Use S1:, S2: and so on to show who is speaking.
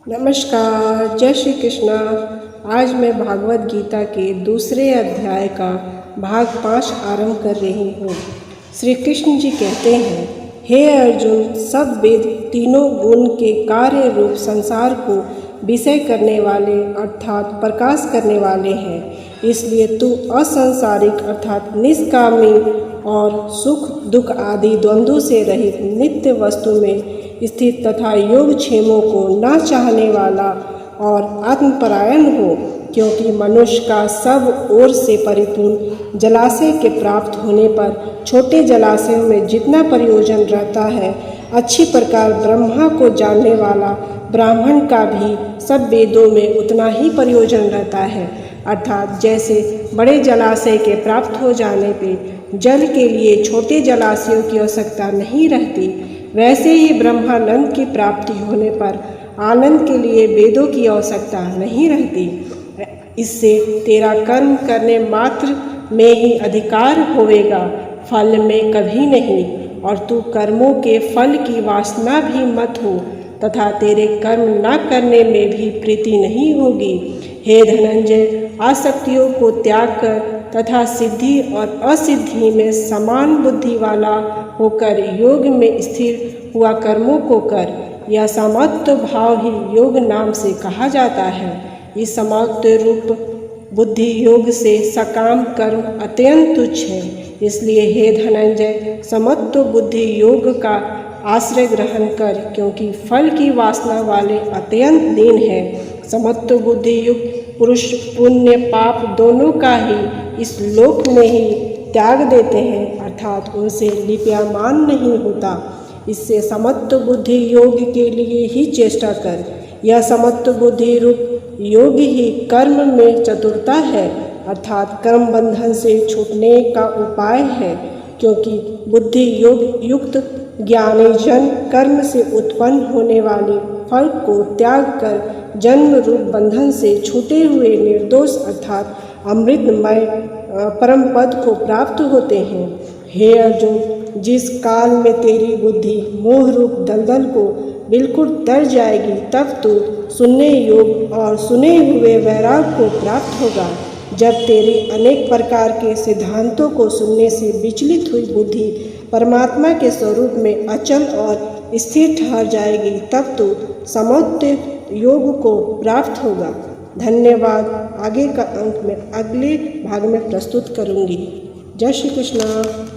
S1: नमस्कार, जय श्री कृष्णा। आज मैं भागवत गीता के दूसरे अध्याय का भाग 5 आरंभ कर रही हूँ। श्री कृष्ण जी कहते हैं, हे अर्जुन, सब वेद तीनों गुण के कार्य रूप संसार को विषय करने वाले अर्थात प्रकाश करने वाले हैं। इसलिए तू असंसारिक अर्थात निष्कामी और सुख दुख आदि द्वंद्वों से रहित नित्य वस्तु में स्थित तथा योगक्षेमों को न चाहने वाला और आत्मपरायण हो, क्योंकि मनुष्य का सब ओर से परिपूर्ण जलाशय के प्राप्त होने पर छोटे जलाशयों में जितना प्रयोजन रहता है, अच्छी प्रकार ब्रह्मा को जानने वाला ब्राह्मण का भी सब वेदों में उतना ही प्रयोजन रहता है। अर्थात जैसे बड़े जलाशय के प्राप्त हो जाने पे जल के लिए छोटे जलाशयों की आवश्यकता नहीं रहती, वैसे ही ब्रह्मानंद की प्राप्ति होने पर आनंद के लिए वेदों की आवश्यकता नहीं रहती। इससे तेरा कर्म करने मात्र में ही अधिकार होवेगा, फल में कभी नहीं। और तू कर्मों के फल की वासना भी मत हो तथा तेरे कर्म न करने में भी प्रीति नहीं होगी। हे धनंजय, आसक्तियों को त्याग कर तथा सिद्धि और असिद्धि में समान बुद्धि वाला होकर योग में स्थिर हुआ कर्मों को कर। यह समत्व भाव ही योग नाम से कहा जाता है। इस समत्व रूप बुद्धि योग से सकाम कर्म अत्यंत तुच्छ है। इसलिए हे धनंजय, समत्व बुद्धि योग का आश्रय ग्रहण कर, क्योंकि फल की वासना वाले अत्यंत दीन है। समत्व बुद्धि युक्त पुरुष पुण्य पाप दोनों का ही इस लोक में ही त्याग देते हैं, अर्थात उनसे लिप्यमान नहीं होता। इससे समत्व बुद्धि योग के लिए ही चेष्टा कर। यह समत्व बुद्धि रूप योग ही कर्म में चतुरता है, अर्थात कर्म बंधन से छूटने का उपाय है। क्योंकि बुद्धि योग युक्त ज्ञानी जन कर्म से उत्पन्न होने वाले फल को त्याग कर जन्म रूप बंधन से छूटे हुए निर्दोष अर्थात अमृतमय परम पद को प्राप्त होते हैं। हे अर्जुन, जिस काल में तेरी बुद्धि मोह रूप दलदल को बिल्कुल तर जाएगी, तब तो सुनने योग और सुने हुए वैराग को प्राप्त होगा। जब तेरी अनेक प्रकार के सिद्धांतों को सुनने से विचलित हुई बुद्धि परमात्मा के स्वरूप में अचल और स्थिर ठहर जाएगी, तब तो समत्व योग को प्राप्त होगा। धन्यवाद। आगे का अंक मैं अगले भाग में प्रस्तुत करूँगी। जय श्री कृष्ण।